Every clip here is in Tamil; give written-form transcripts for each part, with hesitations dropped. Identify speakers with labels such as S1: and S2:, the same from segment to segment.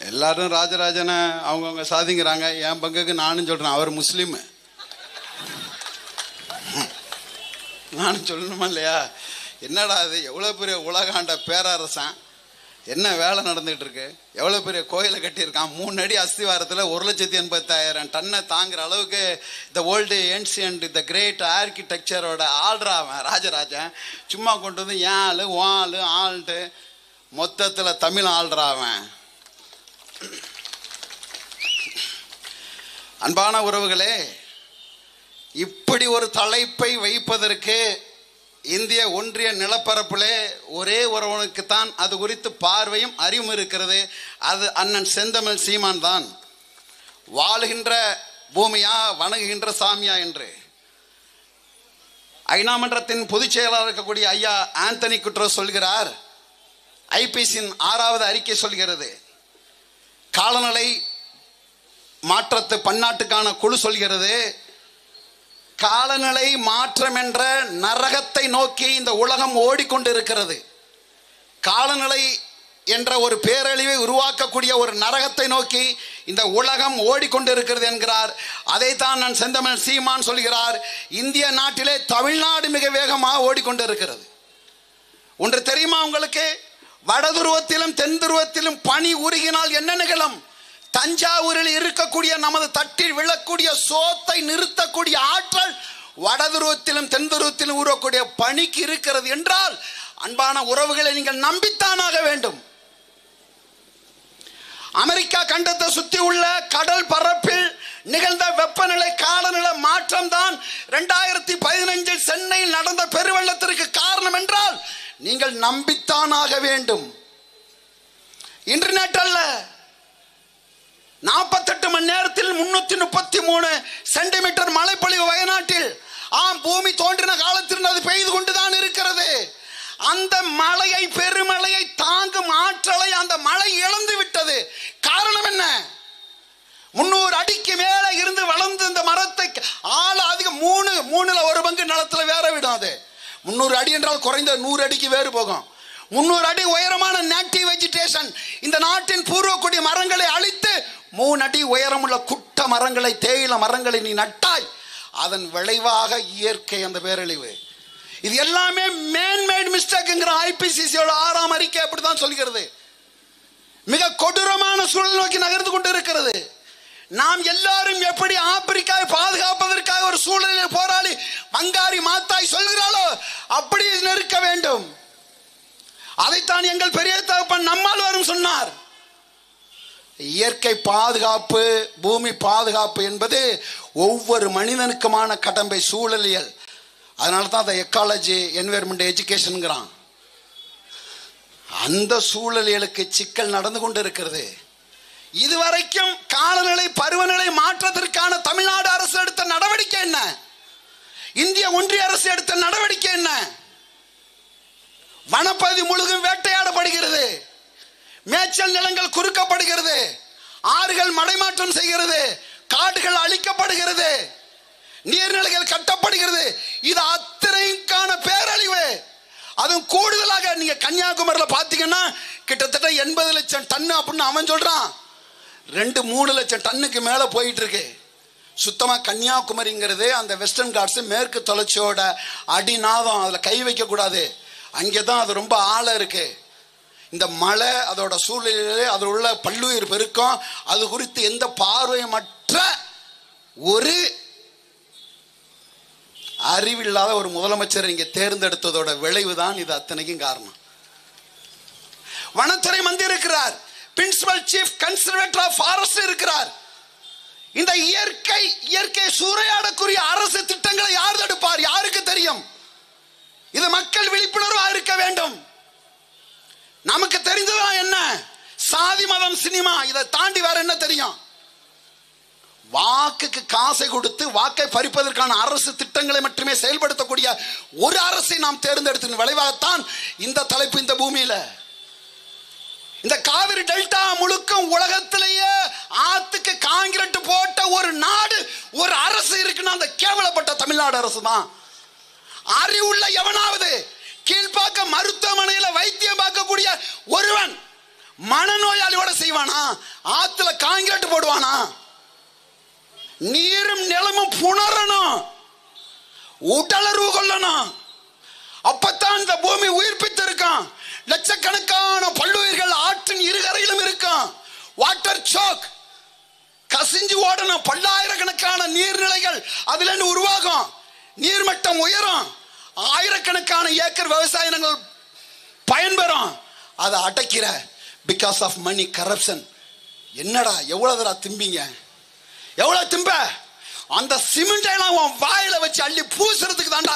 S1: எல்லாரும் ராஜராஜனை அவங்கவுங்க சாதிங்கிறாங்க. என் பங்குக்கு நானும் சொல்றேன், அவர் முஸ்லீம், நானும் சொல்லணுமா இல்லையா? என்னடா அது, எவ்வளோ பெரிய உலகாண்ட பேரரசன், என்ன வேலை நடந்துகிட்டு இருக்கு, எவ்வளோ பெரிய கோயிலை கட்டியிருக்கான், 3 அடி அஸ்திவாரத்தில் 1,85,000 டன்னை தாங்குற அளவுக்கு the world ancient the great ஆர்கிடெக்சரோட ஆள்றாவன் ராஜராஜன். சும்மா கொண்டு வந்து ஏன் ஆளு ஆளு ஆள்ட்டு மொத்தத்தில் தமிழ் ஆள்றாவன். அன்பான உறவுகளே, இப்படி ஒரு தலைப்பை வைப்பதற்கு இந்திய ஒன்றிய நிலப்பரப்பிலே ஒரே ஒருவனுக்குத்தான் அது குறித்து பார்வையும் அறிவும் இருக்கிறது. அது அண்ணன் செந்தமிழ் சீமான் தான். வாழுகின்ற பூமியா வணங்குகின்ற சாமியா என்று ஐநா மன்றத்தின் பொதுச் செயலாளர் இருக்கக்கூடிய ஐயா ஆந்தனி குட்ரோஸ் சொல்கிறார். ஐபிசியின் 6வது அறிக்கை சொல்கிறது. காலநிலை மாற்றத்து பன்னாட்டுக்கான குழு சொல்கிறது, காலநிலை மாற்றம் என்ற நரகத்தை நோக்கி இந்த உலகம் ஓடிக்கொண்டிருக்கிறது. காலநிலை என்ற ஒரு பேரழிவை உருவாக்கக்கூடிய ஒரு நரகத்தை நோக்கி இந்த உலகம் ஓடிக்கொண்டிருக்கிறது என்கிறார். அதைத்தான் நான் செந்தமிழ் சீமான் சொல்கிறார். இந்திய நாட்டிலே தமிழ்நாடு மிக வேகமாக ஓடிக்கொண்டிருக்கிறது. ஒன்று தெரியுமா உங்களுக்கு? வட துருவத்திலும் தென் துருவத்திலும் பனி உருகினால் என்ன நிகழும்? தஞ்சாவூரில் இருக்கக்கூடிய நமது தட்டில் விழக்கூடிய சோத்தை நிறுத்தக்கூடிய ஆற்றல் வட துருவத்திலும் தென் துருவத்திலும் உருவக்கூடிய பனிக்கு இருக்கிறது என்றால், அன்பான உறவுகளை நீங்கள் நம்பித்தானாக வேண்டும். அமெரிக்கா கண்டத்தை சுற்றி உள்ள கடல் பரப்பில் நிகழ்ந்த வெப்பநிலை காலநிலை மாற்றம் தான் 2015 சென்னையில் நடந்த பெருவெள்ளத்திற்கு காரணம் என்றால் நீங்கள் நம்பித்தானாக வேண்டும். இன்டர்நெட் அல்ல, 48 மணி நேரத்தில் 333 சென்டிமீட்டர் மழைப்பொழிவு வயநாட்டில். ஆம், பூமி தோன்றின காலத்தில் அது பெய்து கொண்டுதான் இருக்கிறது. அந்த மழையை, பெருமழையை தாங்கும் ஆற்றலை அந்த மழை இழந்து விட்டது. காரணம் என்ன? 300 அடிக்கு மேல இருந்து வளர்ந்து இந்த மரத்தை ஆழ அதிகம் 3ல் 1 பங்கு நிலத்துல வேற விடும். அது 300 அடி என்றால் குறைந்த 100 அடிக்கு வேறு போகும். 300 அடி உயரமான நேட்டிவ் வெஜிடேஷன் இந்த நாட்டின் பூர்வக்குடி மரங்களை அழித்து 3 அடி உயரமுள்ள குட்ட மரங்களை, தேயில மரங்களை நீ நட்டாய். அதன் விளைவாக இயற்கை அந்த பேரழிவு. இது எல்லாமே மேன்மேட் மிஸ்டேக்ங்கிற ஐபிசிசியோட 6ஆம் அறிக்கை அப்படித்தான் சொல்கிறது. மிக கொடூரமான சூழல் நோக்கி நகர்ந்து கொண்டு இருக்கிறது. நாம் எல்லாரும் எப்படி ஆப்பிரிக்காவை பாதுகாப்பதற்காக ஒரு சூழலில் போராளி பங்காரி மாத்தாய் சொல்கிறாளோ அப்படி இருக்க வேண்டும். அதைத்தான் எங்கள் பெரிய தகப்பன் நம்மாழ்வாரும் சொன்னார். இயற்கை பாதுகாப்பு, பூமி பாதுகாப்பு என்பது ஒவ்வொரு மனிதனுக்குமான கடமை, சூழலியல். அதனால தான் அதை எக்காலஜி, என்விரான்மெண்ட் எஜுகேஷன்ங்கிறான். அந்த சூழலியலுக்கு சிக்கல் நடந்து கொண்டு இருக்கிறது. இதுவரைக்கும் காலநிலை பருவநிலை மாற்றத்திற்கான தமிழ்நாடு அரசு எடுத்த நடவடிக்கை என்ன? இந்திய ஒன்றிய அரசு எடுத்த நடவடிக்கை என்ன? வனப்பகுதி முழுதும் வேட்டையாடப்படுகிறது, மேய்ச்சல் நிலங்கள் குறுக்கப்படுகிறது, ஆறுகள் மடைமாற்றம் செய்கிறது, காடுகள் அழிக்கப்படுகிறது, நீர்நிலைகள் கட்டப்படுகிறது. இது அத்தனைக்கான பேரழிவு. அதுவும் கூடுதலாக நீங்க கன்னியாகுமரியில் பார்த்தீங்கன்னா கிட்டத்தட்ட 80 லட்சம் டன் அப்படின்னு அவன் சொல்றான். 2-3 லட்சம் டன்னுக்கு மேல போயிட்டு இருக்கு. சுத்தமா கன்னியாகுமரிங்கிறது அந்த வெஸ்டர்ன் காட்ஸ் மேற்கு தொடர்ச்சியோட அடிநாதம், அதுல கை வைக்க கூடாது. அங்கேதான் அது ரொம்ப ஆழ இருக்கு. இந்த மலை, அதோட சூழ்நிலை, அதில் உள்ள பல்லுயிர் பெருக்கம், அது குறித்து எந்த பார்வையமற்ற ஒரு அறிவில்லாத ஒரு முதலமைச்சர் இங்கே தேர்ந்தெடுத்ததோட விளைவுதான் இது அத்தனைக்கும் காரணம். வனத்துறை மந்திரி இருக்கிறார், principal chief conservator of forest இருக்கிறார். இந்த இயற்கை சூறையாடக்கூடிய அரசு திட்டங்களை யார் தடுப்பார்? யாருக்கு தெரியும்? இது மக்கள் விழிப்புணர்வாக இருக்க வேண்டும். நமக்கு தெரிந்ததான் என்ன? சாதி மதம் சினிமா. இதை தாண்டி வேற என்ன தெரியும்? வாக்குக்கு காசை கொடுத்து வாக்கை பறிப்பதற்கான அரசு திட்டங்களை மட்டுமே செயல்படுத்தக்கூடிய ஒரு அரசை நாம் தேர்ந்தெடுத்த விளைவாகத்தான் இந்த தலைப்பு. இந்த பூமியில இந்த காவிரி டெல்டா முழுக்க உலகத்திலேயே ஆத்துக்கு காங்கிரீட் போட்ட ஒரு நாடு, ஒரு அரசு இருக்குன்னா அந்த கேவலப்பட்ட தமிழ்நாடு அரசு தான். அறிவுள்ள எவனாவது கீழ்பாக்க மருத்துவமனையில் வைத்தியம் பார்க்கக்கூடிய ஒருவன் மனநோயாளியோட செய்வானா? ஆத்துல காங்கிரீட் போடுவானா? நீரும் நிலமும் புணரணும், உடலறிவு கொள்ளணும். அப்பத்தான் இந்த பூமி உயிர்ப்பித்து இருக்கான். லட்சக்கணக்கான பல்லுயிர்கள் ஆற்றின் இருகரையிலும் இருக்கும். வாட்டர் சோக், கசிஞ்சு ஓடணும். பல்லாயிரக்கணக்கான நீர்நிலைகள் அதுல இருந்து உருவாகும். நீர்மட்டம் உயரும். ஆயிரக்கணக்கான ஏக்கர் விவசாய நிலங்கள் பயன்பெறும். அதை அடைக்கிற பிகாஸ் ஆஃப் மணி கரப்ஷன். என்னடா எவ்வளவு தடவை திம்பிங்க? எவ்வளவு திம்ப? அந்த சிமெண்ட் எல்லாம் வாயில வச்சு அள்ளி பூசுறதுக்கு தாண்டா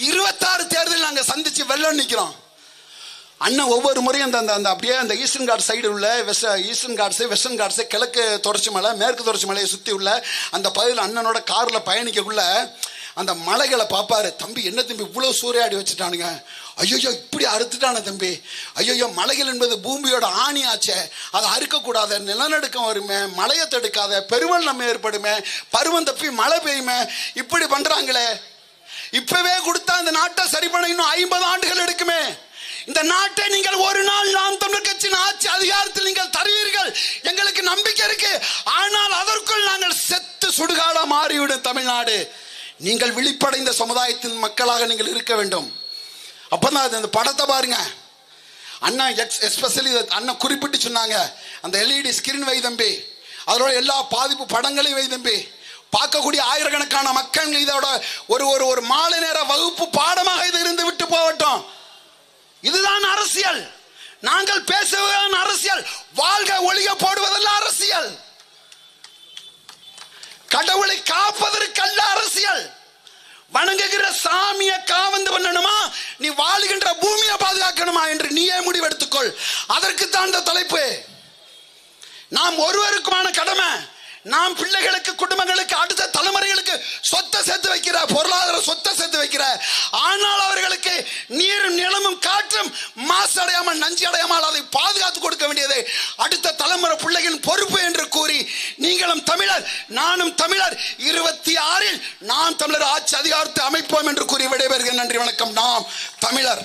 S1: 26 தேர்தல் நாங்க சந்திச்சு வெள்ளம் நிக்கிறோம். அண்ணன் ஒவ்வொரு முறையும் அந்த அப்படியே அந்த ஈஸ்டர்ன் காட் சைடு உள்ள ஈஸ்டர்ன் காட்ஸ், வெஸ்டர்ன் காட்ஸ், கிழக்கு தொடர்ச்சி மலை, மேற்கு தொடர்ச்சி மலையை சுற்றி உள்ள அந்த பகுதியில் அண்ணனோட கார்ல பயணிக்கக்குள்ள அந்த மலைகளை பார்ப்பாரு. தம்பி என்ன தம்பி இவ்வளவு சூறையாடி வச்சுட்டானுங்க, ஐயோ இப்படி அறுத்துட்டான தம்பி, ஐயோ மலைகள் என்பது பூமியோட ஆணி ஆச்சே, அதை அறுக்கக்கூடாத, நிலநடுக்கம் வருமே, மழையை தடுக்காத, பெருவெள்ளம் ஏற்படுமே, பருவம் தப்பி மழை பெய்யுமே, இப்படி பண்றாங்களே, இப்பவே கொடுத்தா இந்த நாட்டை சரி பண்ண இன்னும் 50 ஆண்டுகள் எடுக்குமே. இந்த நாட்டை நீங்கள் ஒரு நாள் நாம் தமிழர் கட்சியின் ஆட்சி அதிகாரத்தில் நீங்கள் தருவீர்கள், எங்களுக்கு நம்பிக்கை இருக்கு. ஆனால் அதற்குள் நாங்கள் செத்து சுடுகாடா மாறிவிடும் தமிழ்நாடு. நீங்கள் விழிப்படைந்த சமுதாயத்தின் மக்களாக நீங்கள் இருக்க வேண்டும். அப்பதான் இந்த படத்தை பாருங்க. அண்ணா எஸ்பெஷலி அண்ணன் குறிப்பிட்டு சொன்னாங்க, அந்த எல்இடி ஸ்கிரீன் வை தம்பி, அதோட எல்லா பாதிப்பு படங்களையும் வை தம்பி. பார்க்கக்கூடிய ஆயிரக்கணக்கான மக்கள் இதோட ஒரு மாலை நேர வகுப்பு பாடமாக இது இருந்து விட்டு போகட்டும். இதுதான் அரசியல். நாங்கள் பேசுவதுதான் அரசியல். வாழ்க ஒழிக போடுவதல்ல அரசியல். கடவுளை காப்பதற்கல்ல அரசியல். வணங்குகிற சாமியை காவந்து பண்ணணுமா, நீ வாழுகின்ற பூமியை பாதுகாக்கணுமா என்று நீயே முடிவெடுத்துக்கொள். அதற்கு தான் இந்த தலைப்பு. நாம் ஒருவருக்குமான கடமை, நாம் பிள்ளைகளுக்கு, குடும்பங்களுக்கு, அடுத்த தலைமுறைகளுக்கு சொத்தை சேர்த்து வைக்கிற, பொருளாதார சொத்தை சேர்த்து வைக்கிற, ஆனால் அவர்களுக்கு நீரும் நிலமும் காற்றும் மாசு அடையாமல், நஞ்சு அடையாமல் அதை பாதுகாத்து கொடுக்க வேண்டியது அடுத்த தலைமுறை பிள்ளைகளின் பொறுப்பு என்று கூறி, நீங்களும் தமிழர் நானும் தமிழர், 26இல் நாம் தமிழர் ஆட்சி அதிகாரத்தை அமைப்போம் என்று கூறி விடைபெறுகிறேன். நன்றி, வணக்கம். நாம் தமிழர்.